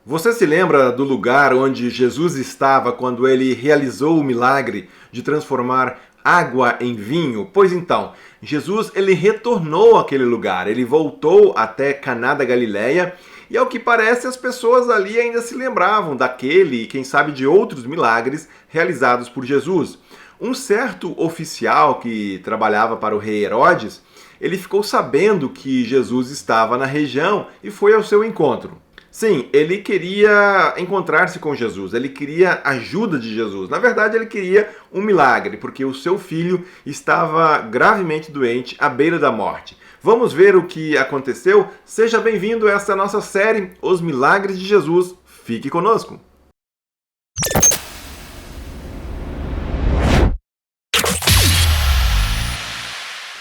Você se lembra do lugar onde Jesus estava quando ele realizou o milagre de transformar água em vinho? Pois então, Jesus ele retornou àquele lugar, ele voltou até Caná da Galileia e ao que parece as pessoas ali ainda se lembravam daquele e quem sabe de outros milagres realizados por Jesus. Um certo oficial que trabalhava para o rei Herodes, ele ficou sabendo que Jesus estava na região e foi ao seu encontro. Sim, ele queria encontrar-se com Jesus, ele queria a ajuda de Jesus. Na verdade, ele queria um milagre, porque o seu filho estava gravemente doente, à beira da morte. Vamos ver o que aconteceu? Seja bem-vindo a essa nossa série, Os Milagres de Jesus. Fique conosco!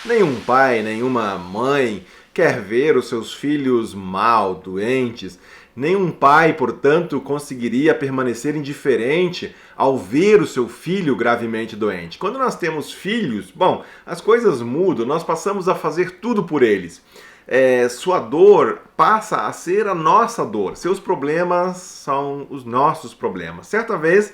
Nenhum pai, nenhuma mãe quer ver os seus filhos mal, doentes. Nenhum pai, portanto, conseguiria permanecer indiferente ao ver o seu filho gravemente doente. Quando nós temos filhos, bom, as coisas mudam, nós passamos a fazer tudo por eles. Sua dor passa a ser a nossa dor, seus problemas são os nossos problemas. Certa vez,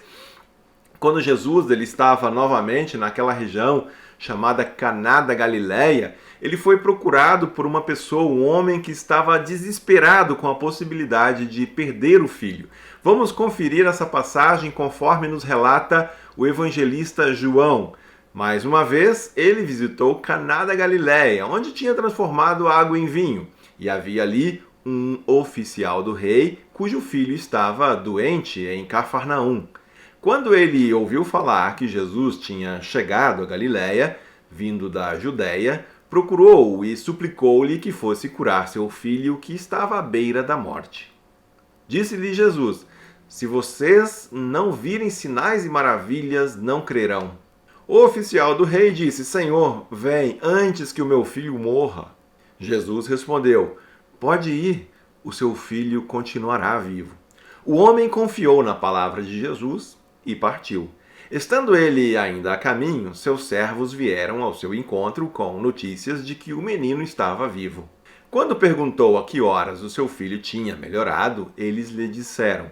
quando Jesus ele estava novamente naquela região chamada Caná da Galileia, ele foi procurado por uma pessoa, um homem que estava desesperado com a possibilidade de perder o filho. Vamos conferir essa passagem conforme nos relata o evangelista João. Mais uma vez, ele visitou Caná da Galileia, onde tinha transformado água em vinho, e havia ali um oficial do rei cujo filho estava doente em Cafarnaum. Quando ele ouviu falar que Jesus tinha chegado a Galiléia, vindo da Judéia, procurou-o e suplicou-lhe que fosse curar seu filho que estava à beira da morte. Disse-lhe Jesus: se vocês não virem sinais e maravilhas, não crerão. O oficial do rei disse: Senhor, vem antes que o meu filho morra. Jesus respondeu: pode ir, o seu filho continuará vivo. O homem confiou na palavra de Jesus e partiu. Estando ele ainda a caminho, seus servos vieram ao seu encontro com notícias de que o menino estava vivo. Quando perguntou a que horas o seu filho tinha melhorado, eles lhe disseram: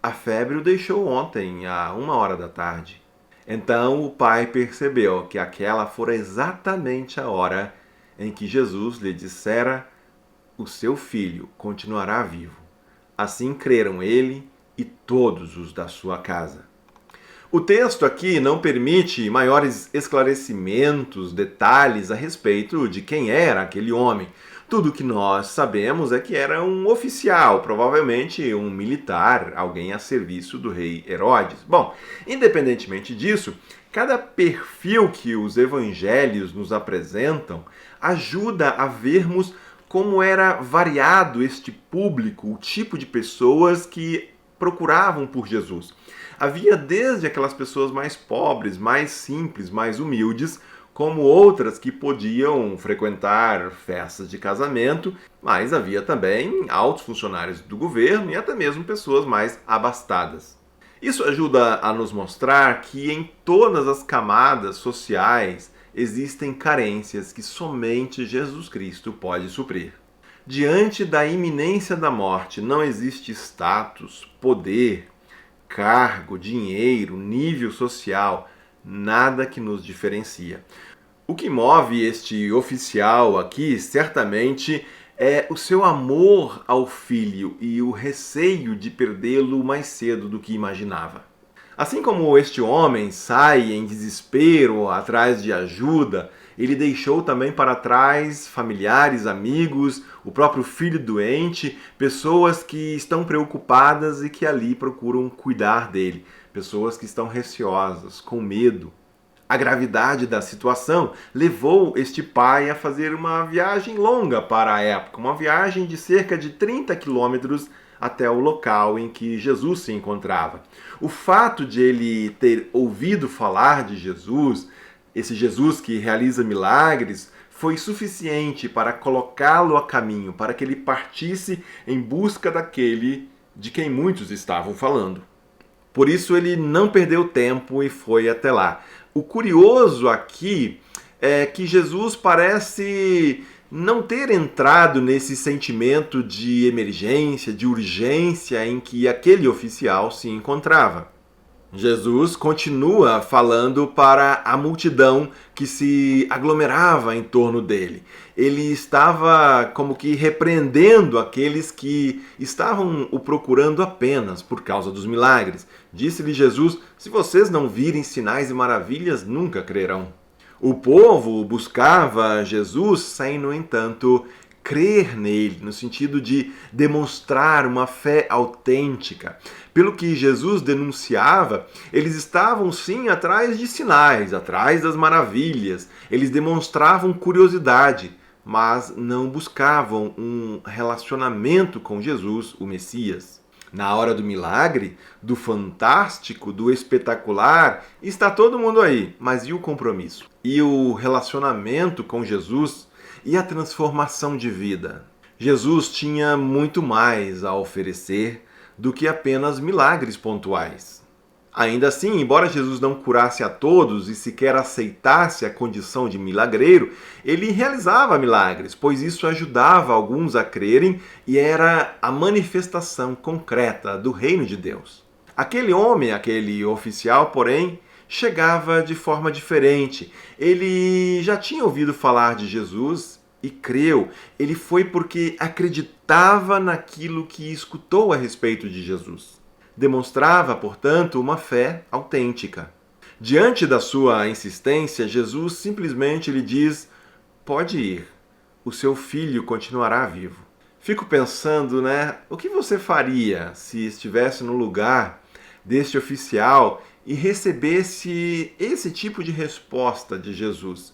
a febre o deixou ontem, à 1 hora da tarde. Então o pai percebeu que aquela fora exatamente a hora em que Jesus lhe dissera: o seu filho continuará vivo. Assim creram ele e todos os da sua casa. O texto aqui não permite maiores esclarecimentos, detalhes a respeito de quem era aquele homem. Tudo que nós sabemos é que era um oficial, provavelmente um militar, alguém a serviço do rei Herodes. Bom, independentemente disso, cada perfil que os evangelhos nos apresentam ajuda a vermos como era variado este público, o tipo de pessoas que procuravam por Jesus. Havia desde aquelas pessoas mais pobres, mais simples, mais humildes, como outras que podiam frequentar festas de casamento, mas havia também altos funcionários do governo e até mesmo pessoas mais abastadas. Isso ajuda a nos mostrar que em todas as camadas sociais existem carências que somente Jesus Cristo pode suprir. Diante da iminência da morte não existe status, poder, cargo, dinheiro, nível social, nada que nos diferencia. O que move este oficial aqui, certamente, é o seu amor ao filho e o receio de perdê-lo mais cedo do que imaginava. Assim como este homem sai em desespero atrás de ajuda, ele deixou também para trás familiares, amigos, o próprio filho doente, pessoas que estão preocupadas e que ali procuram cuidar dele, pessoas que estão receosas, com medo. A gravidade da situação levou este pai a fazer uma viagem longa para a época, uma viagem de cerca de 30 quilômetros até o local em que Jesus se encontrava. O fato de ele ter ouvido falar de Jesus, esse Jesus que realiza milagres, foi suficiente para colocá-lo a caminho, para que ele partisse em busca daquele de quem muitos estavam falando. Por isso ele não perdeu tempo e foi até lá. O curioso aqui é que Jesus parece não ter entrado nesse sentimento de emergência, de urgência em que aquele oficial se encontrava. Jesus continua falando para a multidão que se aglomerava em torno dele. Ele estava como que repreendendo aqueles que estavam o procurando apenas por causa dos milagres. Disse-lhe Jesus: se vocês não virem sinais e maravilhas, nunca crerão. O povo buscava Jesus sem, no entanto, crer nele, no sentido de demonstrar uma fé autêntica. Pelo que Jesus denunciava, eles estavam sim atrás de sinais, atrás das maravilhas. Eles demonstravam curiosidade, mas não buscavam um relacionamento com Jesus, o Messias. Na hora do milagre, do fantástico, do espetacular, está todo mundo aí, mas e o compromisso? E o relacionamento com Jesus? E a transformação de vida? Jesus tinha muito mais a oferecer do que apenas milagres pontuais. Ainda assim, embora Jesus não curasse a todos e sequer aceitasse a condição de milagreiro, ele realizava milagres, pois isso ajudava alguns a crerem e era a manifestação concreta do reino de Deus. Aquele homem, aquele oficial, porém, chegava de forma diferente. Ele já tinha ouvido falar de Jesus e creu. Ele foi porque acreditava naquilo que escutou a respeito de Jesus. Demonstrava, portanto, uma fé autêntica. Diante da sua insistência, Jesus simplesmente lhe diz: pode ir, o seu filho continuará vivo. Fico pensando, o que você faria se estivesse no lugar deste oficial e recebesse esse tipo de resposta de Jesus?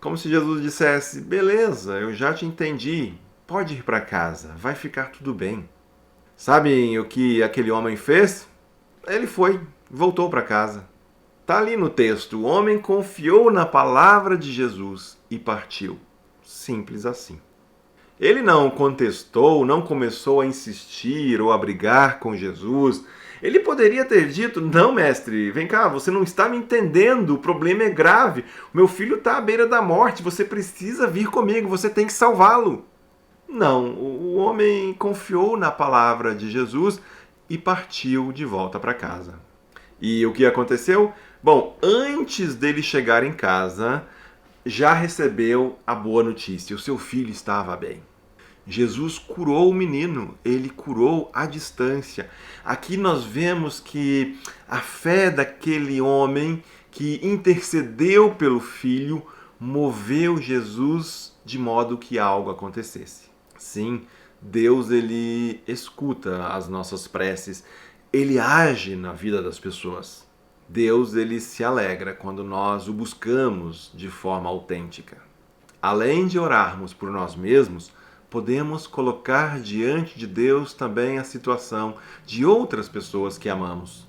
Como se Jesus dissesse: beleza, eu já te entendi, pode ir para casa, vai ficar tudo bem. Sabem o que aquele homem fez? Ele voltou para casa. Está ali no texto: o homem confiou na palavra de Jesus e partiu. Simples assim. Ele não contestou, não começou a insistir ou a brigar com Jesus. Ele poderia ter dito: não, mestre, vem cá, você não está me entendendo, o problema é grave, o meu filho está à beira da morte, você precisa vir comigo, você tem que salvá-lo. Não, o homem confiou na palavra de Jesus e partiu de volta para casa. E o que aconteceu? Bom, antes dele chegar em casa, já recebeu a boa notícia: o seu filho estava bem. Jesus curou o menino, ele curou à distância. Aqui nós vemos que a fé daquele homem que intercedeu pelo filho moveu Jesus de modo que algo acontecesse. Sim, Deus, ele escuta as nossas preces, ele age na vida das pessoas. Deus, ele se alegra quando nós o buscamos de forma autêntica. Além de orarmos por nós mesmos, podemos colocar diante de Deus também a situação de outras pessoas que amamos.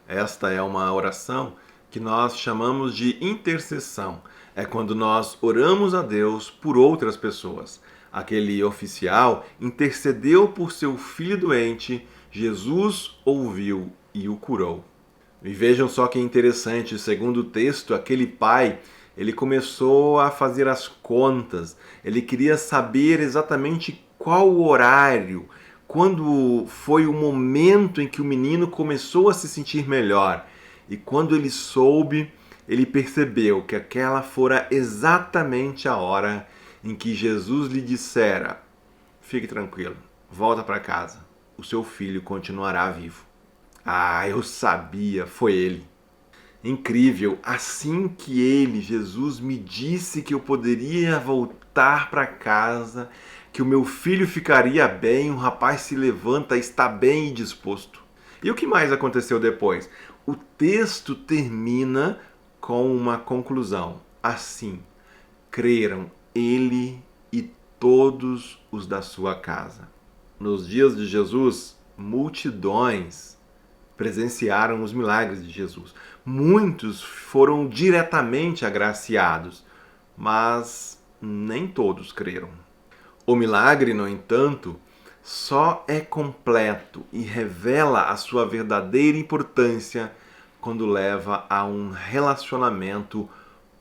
Esta é uma oração que nós chamamos de intercessão. É quando nós oramos a Deus por outras pessoas. Aquele oficial intercedeu por seu filho doente, Jesus ouviu e o curou. E vejam só que interessante, segundo o texto, aquele pai, ele começou a fazer as contas, ele queria saber exatamente qual o horário, quando foi o momento em que o menino começou a se sentir melhor. E quando ele soube, ele percebeu que aquela fora exatamente a hora em que Jesus lhe dissera: fique tranquilo, volta para casa, o seu filho continuará vivo. Ah, eu sabia, foi ele. Incrível, assim que ele, Jesus, me disse que eu poderia voltar para casa, que o meu filho ficaria bem, o rapaz se levanta, está bem e disposto. E o que mais aconteceu depois? O texto termina com uma conclusão. Assim, creram ele e todos os da sua casa. Nos dias de Jesus, multidões presenciaram os milagres de Jesus. Muitos foram diretamente agraciados, mas nem todos creram. O milagre, no entanto, só é completo e revela a sua verdadeira importância quando leva a um relacionamento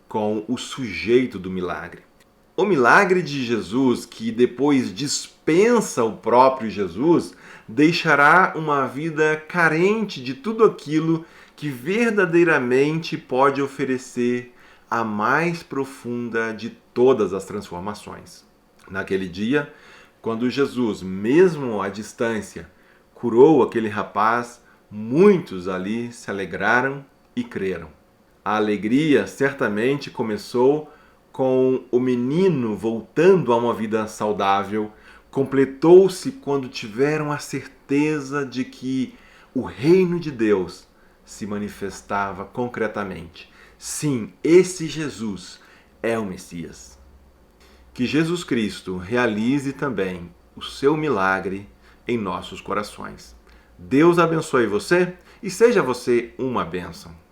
com o sujeito do milagre. O milagre de Jesus, que depois dispensa o próprio Jesus, deixará uma vida carente de tudo aquilo que verdadeiramente pode oferecer a mais profunda de todas as transformações. Naquele dia, quando Jesus, mesmo à distância, curou aquele rapaz, muitos ali se alegraram e creram. A alegria certamente começou com o menino voltando a uma vida saudável, completou-se quando tiveram a certeza de que o reino de Deus se manifestava concretamente. Sim, esse Jesus é o Messias. Que Jesus Cristo realize também o seu milagre em nossos corações. Deus abençoe você e seja você uma bênção.